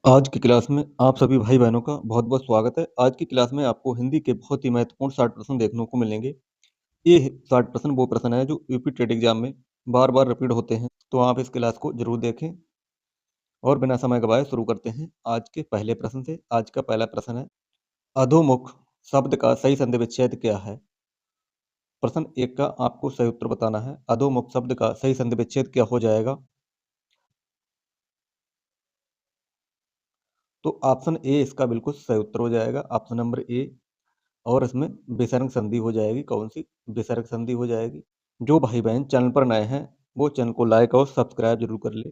आज की क्लास में आप सभी भाई-बहनों का बहुत-बहुत स्वागत है। आज की क्लास में आपको हिंदी के बहुत ही महत्वपूर्ण 60 प्रश्न देखने को मिलेंगे। ये 60 प्रश्न वो प्रश्न हैं जो यूपी टेट एग्ज़ाम में बार-बार रिपीट होते हैं। तो आप इस क्लास को ज़रूर देखें और बिना समय गवाए शुरू करते हैं आज के पहले प्रश्न से। आज का पहला प्रश्न है, अधोमुख शब्द का सही संधि विच्छेद क्या है? प्रश्न 1 का आपको सही उत्तर बताना है। अधोमुख शब्द का सही संधि विच्छेद क्या हो जाएगा? तो ऑप्शन ए इसका बिल्कुल सही उत्तर हो जाएगा। Option number A. और इसमें विसर्ग संधि हो जाएगी। कौन-सी? विसर्ग संधि हो जाएगी। जो भाई-बहन चैनल पर नए हैं, वो चैनल को लाइक और सब्सक्राइब ज़रूर कर लें।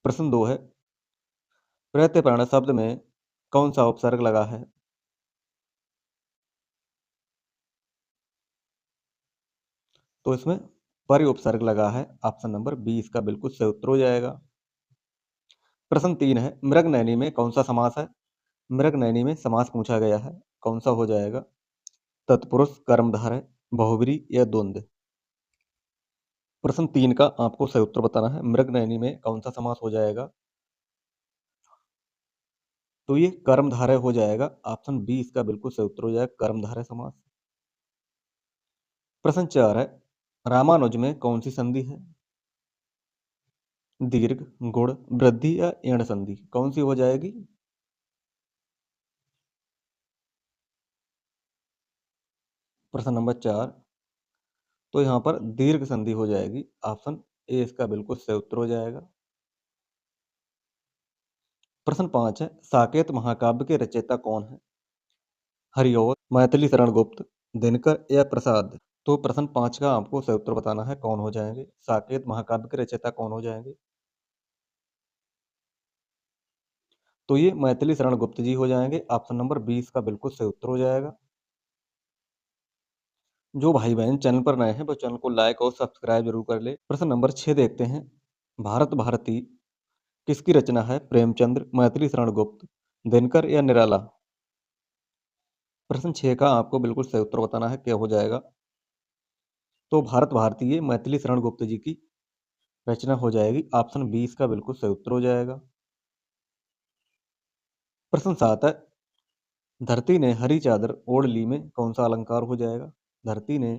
प्रश्न 2 है, प्रत्यर्पण शब्द में कौन-सा उपसर्ग लगा है? तो इसमें परि उपसर्ग लगा है। ऑप्शन नंबर बी इसका बिल्कुल सही उत्तर हो जाएगा। प्रश्न 3 है, मृगनयनी में कौन-सा समास है? मृगनयनी में समास पूछा गया है। कौन-सा हो जाएगा? तत्पुरुष, कर्मधारय, बहुब्रीहि या द्वंद्व? प्रश्न 3 का आपको सही उत्तर बताना है। मृगनयनी में कौन-सा समास हो जाएगा? तो ये कर्मधारय हो जाएगा। ऑप्शन बी इसका बिल्कुल सही उत्तर हो जाएगा, कर्मधारय समास। प्रश्न 4 है, रामानुज में कौन-सी संधि है? दीर्घ, गुण, वृद्धि या एण संधि? कौन-सी हो जाएगी? प्रश्न नंबर 4, तो यहाँ पर दीर्घ संधि हो जाएगी। ऑप्शन ए इसका बिल्कुल सही उत्तर हो जाएगा। प्रश्न 5 है, साकेत महाकाव्य के रचयिता कौन है? हरिऔध, मैथिली शरण गुप्त, दिनकर या प्रसाद? तो प्रश्न 5 का आपको सही उत्तर बताना है, कौन हो जाएंगे? साकेत महाकाव्य के रचयिता कौन हो जाएंगे? तो ये मैथिली शरण गुप्त जी हो जाएंगे। ऑप्शन नंबर 20 का बिल्कुल सही उत्तर हो जाएगा। जो भाई बहन चैनल पर नए हैं वो चैनल को लाइक और सब्सक्राइब जरूर कर ले। प्रश्न नंबर 6 देखते हैं, भारत भारती किसकी रचना है? प्रेमचंद्र, मैथिली शरण गुप्त, दिनकर या निराला? प्रश्न 6 का आपको बिल्कुल सही उत्तर बताना है, क्या हो जाएगा? तो भारत भारती ये मैथिली शरण गुप्त जी की रचना हो जाएगी। ऑप्शन 20 का बिल्कुल सही उत्तर हो जाएगा। प्रश्न 7 है, धरती ने हरी चादर ओढ़ ली में कौन सा अलंकार हो जाएगा? धरती ने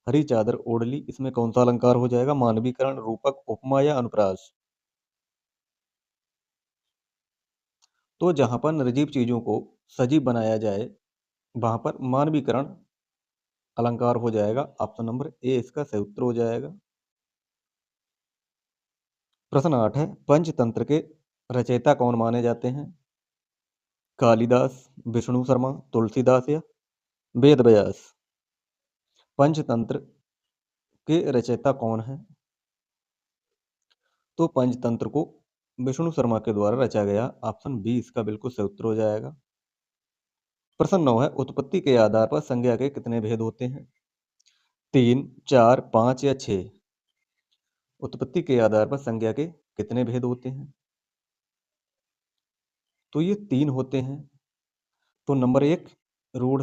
हरी चादर ओढ़ ली, इसमें कौन सा अलंकार हो जाएगा? मानवीकरण, रूपक, उपमा या अनुप्रास? तो जहां पर निर्जीव चीजों को सजीव बनाया जाए वहां पर मानवीकरण अलंकार हो जाएगा। ऑप्शन नंबर ए इसका सही उत्तर हो जाएगा। प्रश्न 8 है, पंचतंत्र के रचयिता कौन माने जाते हैं? कालिदास, विष्णु शर्मा, तुलसीदास या वेद व्यास? पंचतंत्र के रचयिता कौन है? तो पंचतंत्र को विष्णु शर्मा के द्वारा रचा गया। ऑप्शन बी इसका बिल्कुल सही उत्तर हो जाएगा। प्रश्न 9 है, उत्पत्ति के आधार पर संज्ञा के कितने भेद होते हैं? 3, 4, 5 या 6? उत्पत्ति के आधार पर संज्ञा के कितने भेद होते हैं? तो ये 3 होते हैं। तो नंबर 1 रूढ़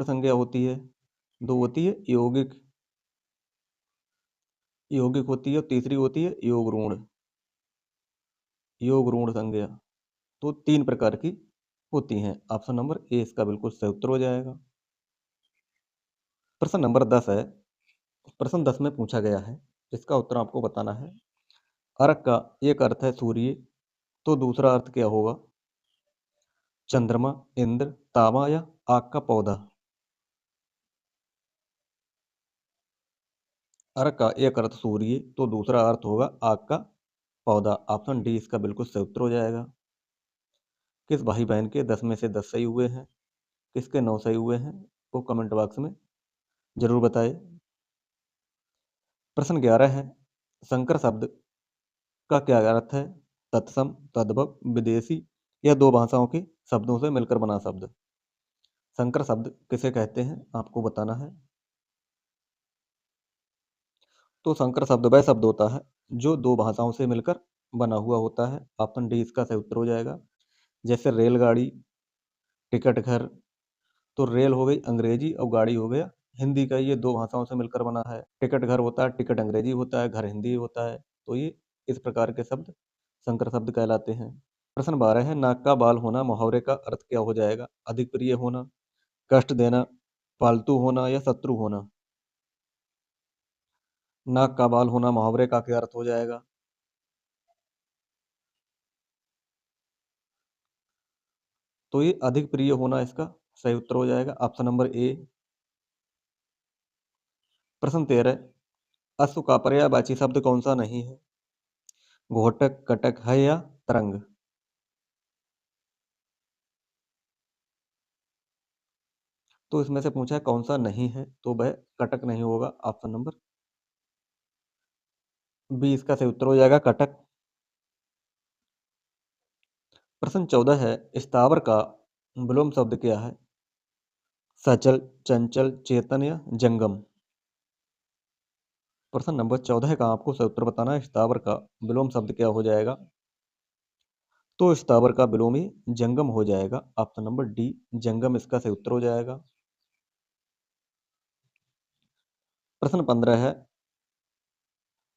संज्ञा होती है, 2 होती है यौगिक यौगिक होती है और तीसरी होती है योग ऋण संज्ञा। तो 3 प्रकार की होती हैं। ऑप्शन नंबर ए इसका बिल्कुल सही उत्तर हो जाएगा। प्रश्न नंबर 10 है, प्रश्न 10 में पूछा गया है, इसका उत्तर आपको बताना है। अर्क का एक अर्थ है सूर्य, तो दूसरा अर्थ क्या होगा? चंद्रमा, इंद्र, तावा या आग का पौधा? अर्क का एक अर्थ सूर्य, तो दूसरा अर्थ होगा आग का पौधा। ऑप्शन डी इसका बिल्कुल सही उत्तर हो जाएगा। किस भाई बहन के 10 में से 10 सही हुए हैं, किसके 9 सही हुए हैं, वो कमेंट बॉक्स में जरूर बताएं। प्रश्न 11 है, संकर शब्द का क्या अर्थ है? तत्सम, तद्भव, विदेशी या दो भाषाओं के शब्दों से मिलकर बना शब्द? संकर शब्द किसे कहते हैं आपको बताना है। तो संकर शब्द वह शब्द होता है जो दो भाषाओं से मिलकर बना हुआ होता है। ऑप्शन डी इसका सही उत्तर हो जाएगा। जैसे रेलगाड़ी, टिकट घर। तो रेल हो गई अंग्रेजी और गाड़ी हो गया हिंदी का। ये दो भाषाओं से मिलकर बना है। टिकट घर होता है, टिकट अंग्रेजी होता है, घर हिंदी होता है। तो ये इस प्रकार के शब्द संकर शब्द कहलाते हैं। प्रश्न 12 है, नाक का बाल होना मुहावरे का अर्थ क्या हो जाएगा? अधिक प्रिय होना, कष्ट देना, पालतू होना या शत्रु होना? नाक का बाल होना मुहावरे का क्या अर्थ हो जाएगा? तो ये अधिक प्रिय होना इसका सही उत्तर हो जाएगा, ऑप्शन नंबर ए। प्रश्न 13, अश्व का पर्यायवाची शब्द कौन सा नहीं है? घोटक, कटक है या तरंग? तो इसमें से पूछा है कौन सा नहीं है, तो वह कटक नहीं होगा, ऑप्शन नंबर बी इसका सही उत्तर हो जाएगा, कटक। प्रश्न 14 है, स्थावर का विलोम शब्द क्या है? सचल, चंचल, चेतन या जंगम? प्रश्न नंबर 14 का आपको सही उत्तर बताना है, स्थावर का विलोम शब्द क्या हो जाएगा? तो स्थावर का विलोम ही जंगम हो जाएगा, ऑप्शन नंबर डी, जंगम इसका सही उत्तर हो जाएगा। प्रश्न 15 है,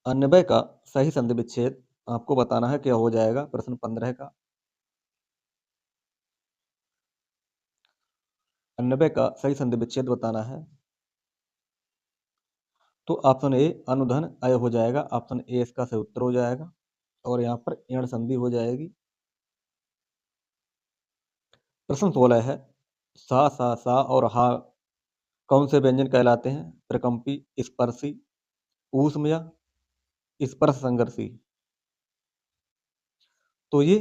अन्वय का सही संधि विच्छेद आपको बताना है, क्या हो जाएगा? प्रश्न 15 का अन्वय का सही संधि विच्छेद बताना है, तो ऑप्शन ए अनुधन अय हो जाएगा, ऑप्शन ए इसका सही उत्तर हो जाएगा और यहाँ पर यण संधि हो जाएगी। प्रश्न 16 है, सा और हा कौन से व्यंजन कहलाते हैं? त्रिकंपी, स्पर्शी, ऊष्म या स्पर्श संघर्षी? तो ये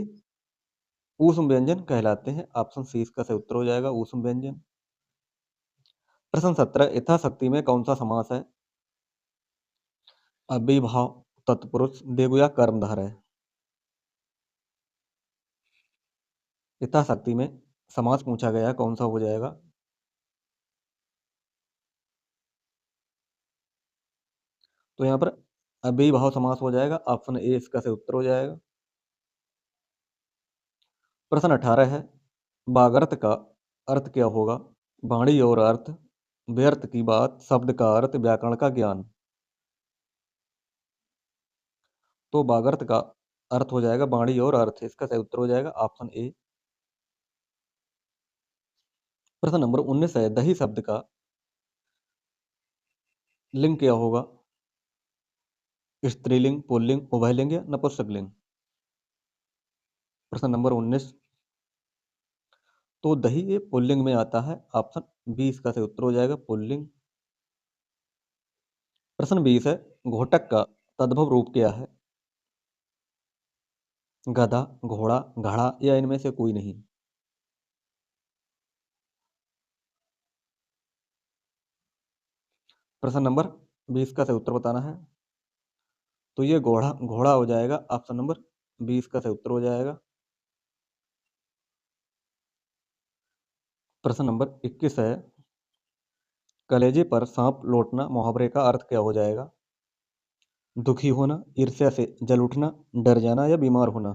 ऊष्म व्यंजन कहलाते हैं, ऑप्शन सी इसका सही उत्तर हो जाएगा, ऊष्म व्यंजन। प्रश्न 17, यथाशक्ति में कौन सा समास है? अव्ययीभाव, तत्पुरुष, द्विगु या कर्मधारय? यथाशक्ति में समास पूछा गया है, कौन सा हो जाएगा? तो यहाँ पर अव्ययीभाव समास हो जाएगा, ऑप्शन ए इसका सही उत्तर हो जाएगा। प्रश्न 18 है, वागर्थ का अर्थ क्या होगा? वाणी और अर्थ, व्यर्थ की बात, शब्द का अर्थ, व्याकरण का ज्ञान? तो वागर्थ का अर्थ हो जाएगा वाणी और अर्थ, इसका सही उत्तर हो जाएगा, ऑप्शन ए। प्रश्न नंबर 19 है, दही शब्द का लिंग क्या होगा? स्त्रीलिंग, पुल्लिंग, उभयलिंग या नपुंसकलिंग? प्रश्न नंबर 19, तो दही ये पुल्लिंग में आता है, ऑप्शन बी इसका सही उत्तर हो जाएगा, पुल्लिंग। प्रश्न 20 है, घोटक का तद्भव रूप क्या है? गधा, घोड़ा, घड़ा या इनमें से कोई नहीं? प्रश्न नंबर 20 का सही उत्तर बताना है, तो ये घोड़ा घोड़ा हो जाएगा, ऑप्शन नंबर 20 का सही उत्तर हो जाएगा। प्रश्न नंबर 21 है, कलेजे पर सांप लौटना मुहावरे का अर्थ क्या हो जाएगा? दुखी होना, ईर्ष्या से जल उठना, डर जाना या बीमार होना?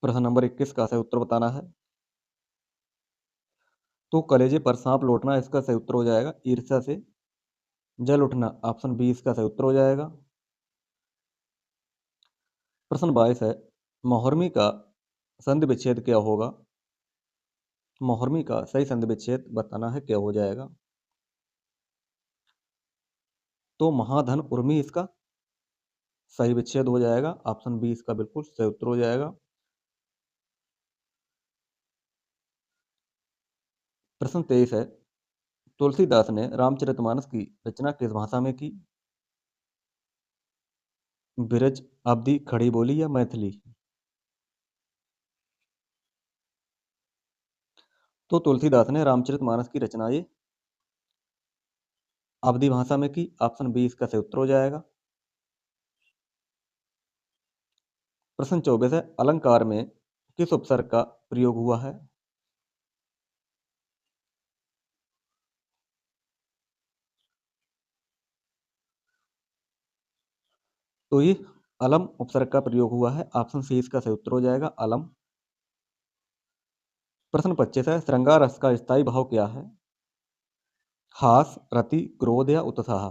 प्रश्न नंबर 21 का सही उत्तर बताना है, तो कलेजे पर सांप लौटना इसका सही उत्तर हो जाएगा, ईर्ष्या से जल उठना, ऑप्शन बी इसका सही उत्तर हो जाएगा। प्रश्न 22 है, मोहर्मी का संधि विच्छेद क्या होगा? मोहर्मी का सही संधि विच्छेद बताना है, क्या हो जाएगा? तो महाधन उर्मी इसका सही विच्छेद हो जाएगा, ऑप्शन बी इसका बिल्कुल सही उत्तर हो जाएगा। प्रश्न 23 है, तुलसीदास ने रामचरितमानस की रचना किस भाषा में की? ब्रज, अवधी, खड़ी बोली या मैथिली? तो तुलसीदास ने रामचरितमानस की रचना ये अवधी भाषा में की, ऑप्शन बी इसका सही उत्तर हो जाएगा। प्रश्न 24 है, अलंकार में किस उपसर्ग का प्रयोग हुआ है? तो ये अलम उपसर्ग का प्रयोग हुआ है, ऑप्शन सी इसका सही उत्तर हो जाएगा, अलम। प्रश्न 25 है, श्रृंगार रस का स्थायी भाव क्या है? हास, रति, क्रोध या उत्साह?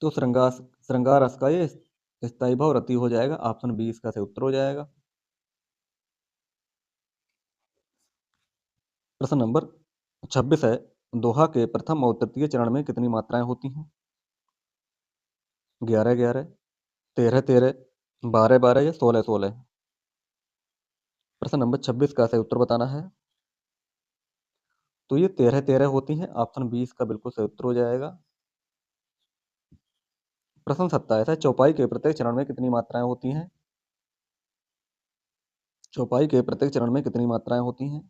तो श्रृंगार रस का ये स्थायी भाव रति हो जाएगा। ऑप्शन बी इसका सही उत्तर हो जाएगा। प्रश्न नंबर 26 है, दोहा के प्रथम और तृतीय चरण में कितनी मात्राएं होती हैं? 11 11, 13 13, 12 12 या 16 16? प्रश्न नंबर 26 का सही उत्तर बताना है। तो ये 13 13 होती हैं। ऑप्शन बी इसका बिल्कुल सही उत्तर हो जाएगा। प्रश्न 27 है, चौपाई के प्रत्येक चरण में कितनी मात्राएं होती हैं? चौपाई के प्रत्येक चरण में कितनी मात्राएं होती हैं?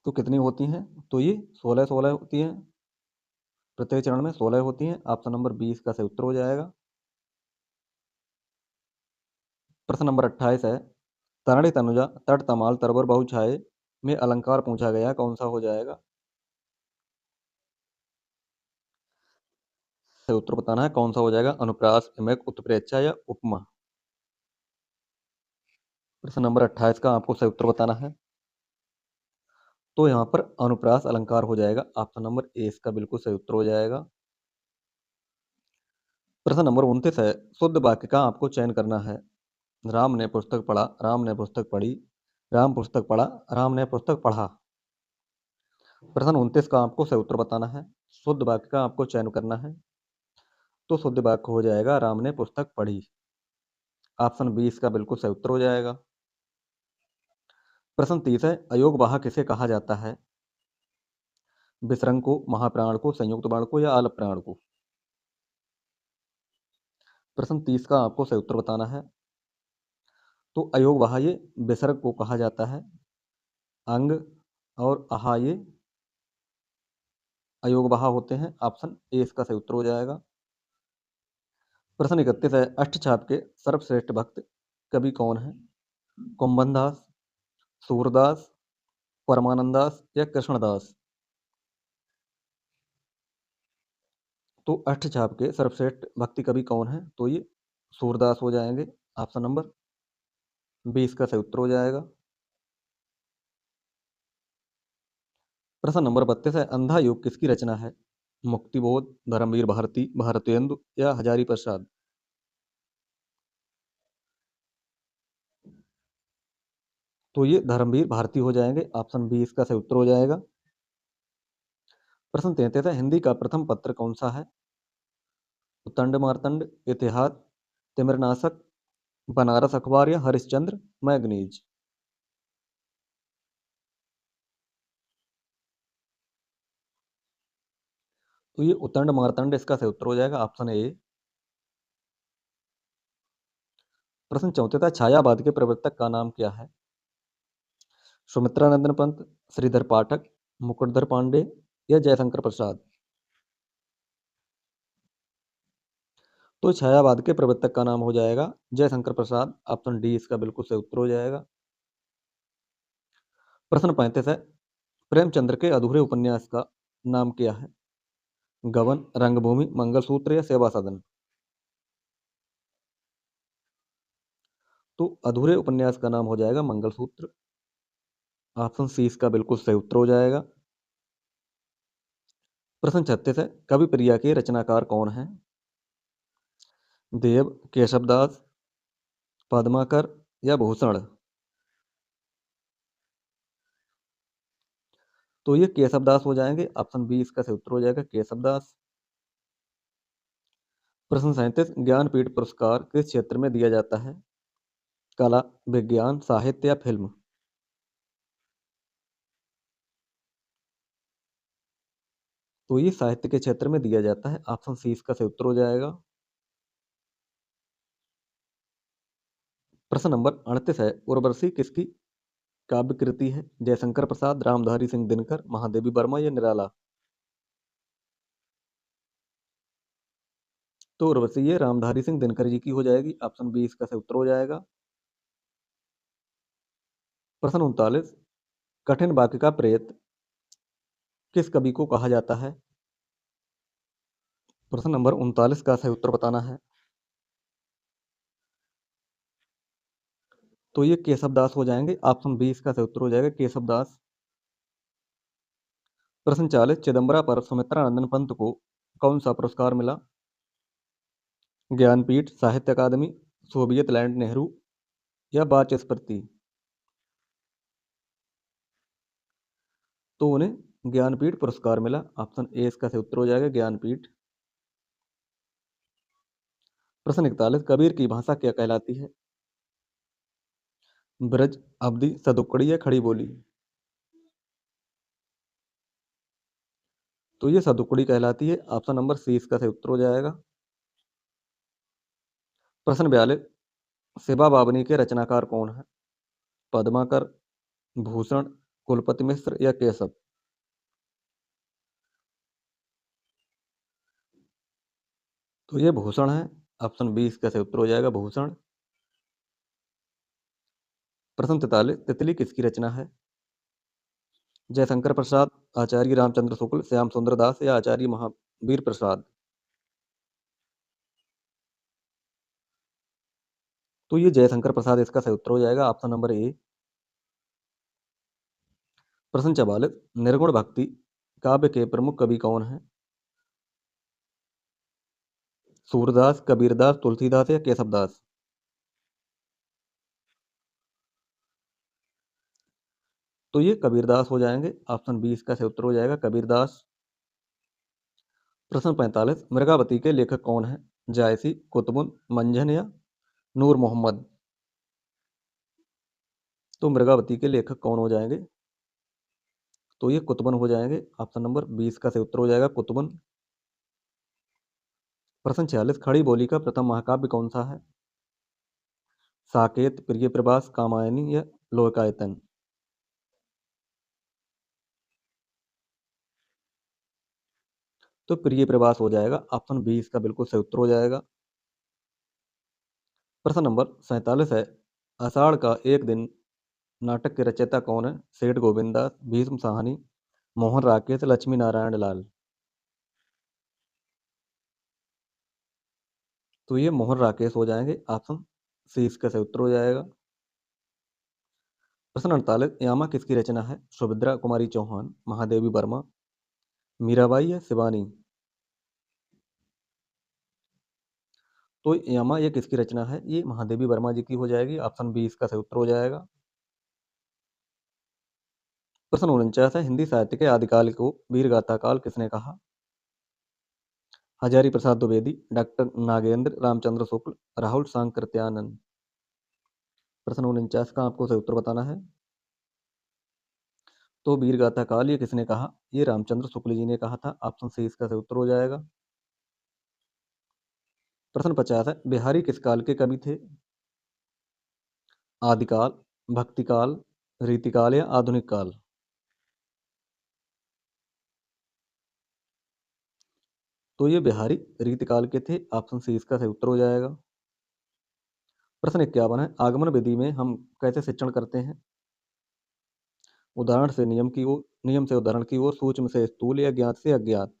तो कितनी होती हैं? तो ये 16 16 होती हैं। प्रत्येक चरण में 16 होती हैं। ऑप्शन नंबर बी इसका सही उत्तर हो जाएगा। प्रश्न नंबर 28 है, तरणी तनुजा तट तमाल तरबर बहु छाये में अलंकार पूछा गया, कौन सा हो जाएगा? सही उत्तर बताना है, कौन सा हो जाएगा? अनुप्रास, इमेक, उत्प्रेक्षा या उपमा? प्रश्न नंबर 28 का आपको सही उत्तर बताना है। तो यहाँ पर अनुप्रास अलंकार हो जाएगा। ऑप्शन नंबर ए इसका बिल्कुल सही उत्तर हो जाएगा। प्रश्न नंबर 29 है, शुद्ध वाक्य का आपको चयन करना है। राम ने पुस्तक पढ़ा, राम ने पुस्तक पढ़ी, राम पुस्तक पढ़ा, राम ने पुस्तक पढ़ा। प्रश्न 29 का आपको सही उत्तर बताना है। शुद्ध वाक्य का आपको चयन करना है। तो शुद्ध वाक्य हो जाएगा राम ने पुस्तक पढ़ी। ऑप्शन बी इसका बिल्कुल सही उत्तर हो जाएगा। प्रश्न 30 है, अयोगवाह किसे कहा जाता है? विसर्ग को, महाप्राण को, संयुक्त बाण को या आलप प्राण को? प्रश्न 30 का आपको सही उत्तर बताना है। तो अयोगवाह ये विसर्ग को कहा जाता है। अंग और आहा ये अयोगवाह होते हैं। ऑप्शन ए इसका सही उत्तर हो जाएगा। प्रश्न 31 है, अष्टछाप के सर्वश्रेष्ठ भक्त कवि कौन है? कुंभनदास, सूरदास, परमानंदास या कृष्णदास? तो अष्टछाप के सर्वश्रेष्ठ भक्ति कवि कौन है? तो ये सूरदास हो जाएंगे। ऑप्शन नंबर बी इसका सही उत्तर हो जाएगा। प्रश्न नंबर 32 है, अंधा युग किसकी रचना है? मुक्तिबोध, धर्मवीर भारती, भारतेंदु या हजारी प्रसाद? तो ये धर्मवीर भारती हो जाएंगे। ऑप्शन बी इसका सही उत्तर हो जाएगा। प्रश्न 33 है, हिंदी का प्रथम पत्र कौन सा है? उतंड मार्तंड, इतिहास, तिमिरनाशक, बनारस अखबार या हरिश्चंद्र मैगनीज? तो ये उतंड मार्तंड इसका सही उत्तर हो जाएगा। Option A. प्रश्न 34 है, छायावाद के प्रवर्तक का नाम क्या है? सुमित्रानंदन पंत, श्रीधर पाठक, मुकुटधर पांडे या जयशंकर प्रसाद? तो छायावाद के प्रवर्तक का नाम हो जाएगा जयशंकर प्रसाद। ऑप्शन डी इसका बिल्कुल सही उत्तर हो जाएगा। प्रश्न 35 है, प्रेमचंद्र के अधूरे उपन्यास का नाम क्या है? गबन, रंगभूमि, मंगलसूत्र या सेवा सदन? तो अधूरे उपन्यास का नाम हो जाएगा मंगलसूत्र। ऑप्शन सी इसका बिल्कुल सही उत्तर हो जाएगा। प्रश्न 36 है, कवि प्रिया के रचनाकार कौन है? देव, केशवदास, पद्माकर या भूषण? तो ये केशवदास हो जाएंगे। ऑप्शन बी इसका सही उत्तर हो जाएगा, केशवदास। प्रश्न 37, ज्ञानपीठ पुरस्कार किस क्षेत्र में दिया जाता है? कला, विज्ञान, साहित्य या फिल्म? तो ये साहित्य के क्षेत्र में दिया जाता है। ऑप्शन सी इसका सही उत्तर हो जाएगा। प्रश्न नंबर 38 है, उर्वशी किसकी काव्य कृति है? जयशंकर प्रसाद, रामधारी सिंह दिनकर, महादेवी वर्मा या निराला? तो उर्वशी ये रामधारी सिंह दिनकर जी की हो जाएगी। ऑप्शन बी इसका सही उत्तर हो जाएगा। प्रश्न 39, कठिन वाक्य का प्रेत किस कवि को कहा जाता है? प्रश्न नंबर 39 का सही उत्तर बताना है। तो ये केशव दास हो जाएंगे। ऑप्शन बी इसका सही उत्तर हो जाएगा, केशव दास। प्रश्न 40 चिदंबरा पर सुमित्रानंदन पंत को कौन सा पुरस्कार मिला? ज्ञानपीठ, साहित्य अकादमी, सोवियत लैंड नेहरू या वाचस्पति? तो उन्हें ज्ञानपीठ पुरस्कार मिला। ऑप्शन ए इसका सही उत्तर हो जाएगा, ज्ञानपीठ। प्रश्न 41 कबीर की भाषा क्या कहलाती है? ब्रज, अवधी, सदुक्कड़ी या खड़ी बोली? तो ये सदुक्कड़ी कहलाती है। ऑप्शन नंबर सी इसका सही उत्तर हो जाएगा। प्रश्न 42 शिवा बावनी के रचनाकार कौन है? पद्माकर, भूषण, कुलपति मिश्र या केशव? तो ये भूषण है। ऑप्शन बी इसका सही उत्तर हो जाएगा, भूषण। प्रश्न 43 तितली किसकी रचना है? जयशंकर प्रसाद, आचार्य रामचंद्र शुक्ल, श्याम सुंदर दास या आचार्य महावीर प्रसाद? तो ये जयशंकर प्रसाद इसका सही उत्तर हो जाएगा, ऑप्शन नंबर ए। प्रश्न 44 निर्गुण भक्ति काव्य के प्रमुख कवि कौन है? सूरदास, कबीरदास, तुलसीदास या केशवदास? तो ये कबीरदास हो जाएंगे। ऑप्शन बी इसका सही उत्तर हो जाएगा, कबीरदास। प्रश्न 45 मृगावती के लेखक कौन है? जायसी, कुतुबुन, मंझन या नूर मोहम्मद? तो मृगावती के लेखक कौन हो जाएंगे? तो ये कुतुबन हो जाएंगे। ऑप्शन नंबर 20 का सही उत्तर हो जाएगा, कुतुबन। प्रश्न 46 खड़ी बोली का प्रथम महाकाव्य कौन सा है? साकेत, प्रिय प्रवास, कामायनी या लोकायतन? तो प्रिय प्रवास हो जाएगा। ऑप्शन बी इसका बिल्कुल सही उत्तर हो जाएगा। प्रश्न नंबर 47 है आषाढ़ का एक दिन नाटक के रचयिता कौन है? सेठ गोविंददास, भीष्म साहनी, मोहन राकेश, लक्ष्मी नारायण लाल? तो ये मोहन राकेश हो जाएंगे। ऑप्शन सी इसका सही उत्तर हो जाएगा। प्रश्न 48 यामा किसकी रचना है? सुभद्रा कुमारी चौहान, महादेवी वर्मा, मीराबाई या शिवानी? तो यामा ये किसकी रचना है? ये महादेवी वर्मा जी की हो जाएगी। ऑप्शन बी इसका सही उत्तर हो जाएगा। प्रश्न 49 है हिंदी साहित्य के आदिकाल को वीरगाथा काल किसने कहा? हजारी प्रसाद द्विवेदी, डॉक्टर नागेंद्र रामचंद्र शुक्ल, राहुल सांकृत्यानंद? प्रश्न 49 का आपको सही उत्तर बताना है। तो वीरगाथा काल ये किसने कहा? ये रामचंद्र शुक्ल जी ने कहा था। ऑप्शन सी इसका सही उत्तर हो जाएगा। प्रश्न 50 है बिहारी किस काल के कवि थे? आदिकाल, भक्तिकाल, रीतिकाल या आधुनिक काल? तो ये बिहारी रीतिकाल के थे। ऑप्शन सी इसका सही उत्तर हो जाएगा। प्रश्न 51 है आगमन विधि में हम कैसे शिक्षण करते हैं? उदाहरण से नियम की ओर, नियम से उदाहरण की ओर, सूक्ष्म से स्थूल या ज्ञात से अज्ञात?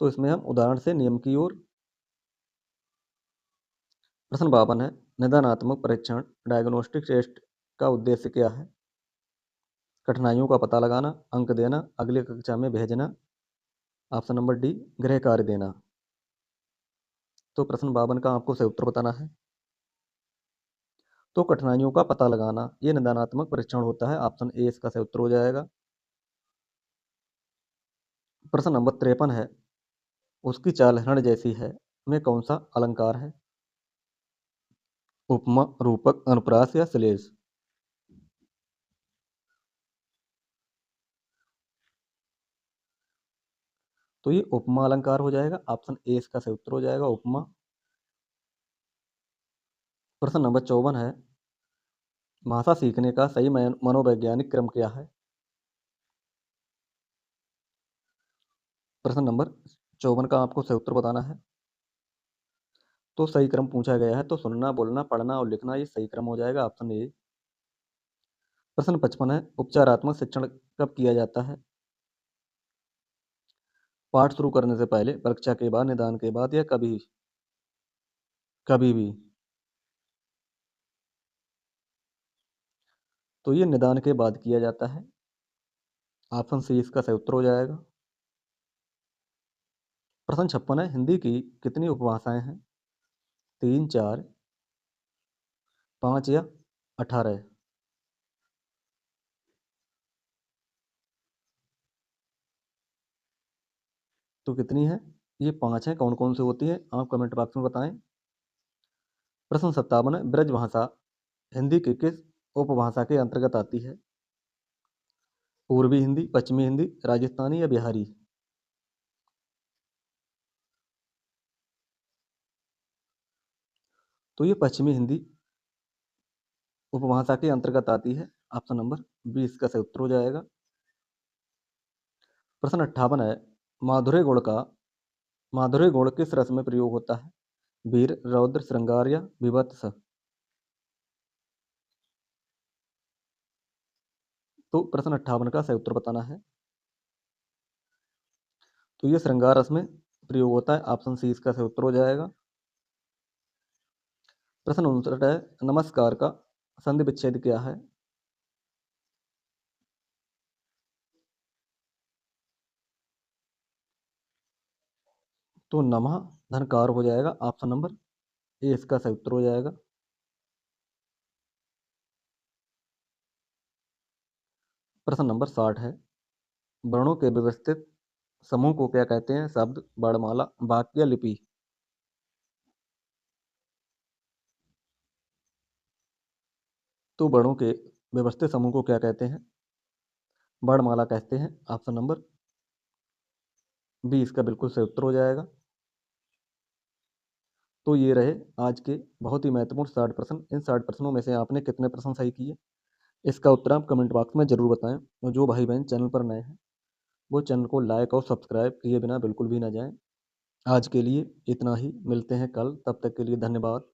तो इसमें हम उदाहरण से नियम की ओर। प्रश्न 52 है निदानात्मक परीक्षण डायग्नोस्टिक टेस्ट का उद्देश्य क्या है? कठिनाइयों का पता लगाना, अंक देना, अगली कक्षा में भेजना? ऑप्शन नंबर डी गृह कार्य देना? तो प्रश्न 52 का आपको सही उत्तर बताना है। तो कठिनाइयों का पता लगाना ये निदानात्मक परीक्षण होता है। ऑप्शन ए इसका सही उत्तर हो जाएगा। प्रश्न नंबर 53 है उसकी चाल हिरण जैसी है में कौन सा अलंकार है? उपमा, रूपक, अनुप्रास या श्लेष? तो ये उपमा अलंकार हो जाएगा। ऑप्शन ए इसका सही उत्तर हो जाएगा, उपमा। प्रश्न नंबर 54 है भाषा सीखने का सही मनोवैज्ञानिक क्रम क्या है? प्रश्न नंबर 54 का आपको सही उत्तर बताना है। तो सही क्रम पूछा गया है तो सुनना, बोलना, पढ़ना और लिखना ये सही क्रम हो जाएगा। Option A. प्रश्न 55 है उपचारात्मक शिक्षण कब किया जाता है? पाठ शुरू करने से पहले, परीक्षा के बाद, निदान के बाद या कभी? कभी भी? तो ये निदान के बाद किया जाता है। ऑप्शन सी इसका सही उत्तर हो जाएगा। प्रश्न 56 है, हिंदी की कितनी उपभाषाएं हैं? 3, 4, 5 या 18? तो कितनी है? ये 5 है। कौन कौन सी होती है आप कमेंट बॉक्स में बताएं। प्रश्न 57 है, ब्रजभाषा हिंदी की किस उपभाषा के अंतर्गत आती है? पूर्वी हिंदी, पश्चिमी हिंदी, राजस्थानी या बिहारी? तो ये पश्चिमी हिंदी उपभाषा के अंतर्गत आती है। ऑप्शन नंबर बी इसका सही उत्तर हो जाएगा। प्रश्न 58 है, माधुर्य गुण का माधुर्य गुण किस रस में प्रयोग होता है? वीर, रौद्र, श्रृंगार या विभत्स? तो प्रश्न 58 का सही उत्तर बताना है। तो ये श्रृंगार रस में प्रयोग होता है। ऑप्शन सी इसका सही उत्तर हो जाएगा। प्रश्न 59 है, नमस्कार का संधि विच्छेद क्या है? तो नमः धनकार हो जाएगा। ऑप्शन नंबर ए इसका सही उत्तर हो जाएगा। प्रश्न नंबर 60 है, वर्णों के व्यवस्थित समूह को क्या कहते हैं? शब्द, वर्णमाला, वाक्य, लिपि? तो वर्णों के व्यवस्थित समूह को क्या कहते हैं? वर्णमाला कहते हैं। ऑप्शन नंबर बी इसका बिल्कुल सही उत्तर हो जाएगा। तो ये रहे आज के बहुत ही महत्वपूर्ण 60 प्रश्न। इन 60 प्रश्नों में से आपने कितने प्रश्न सही किए, इसका उत्तर आप कमेंट बॉक्स में जरूर बताएं। और जो भाई बहन चैनल पर नए हैं वो चैनल को लाइक और सब्सक्राइब किए बिना बिल्कुल भी ना जाएं। आज के लिए इतना ही, मिलते हैं कल, तब तक के लिए धन्यवाद।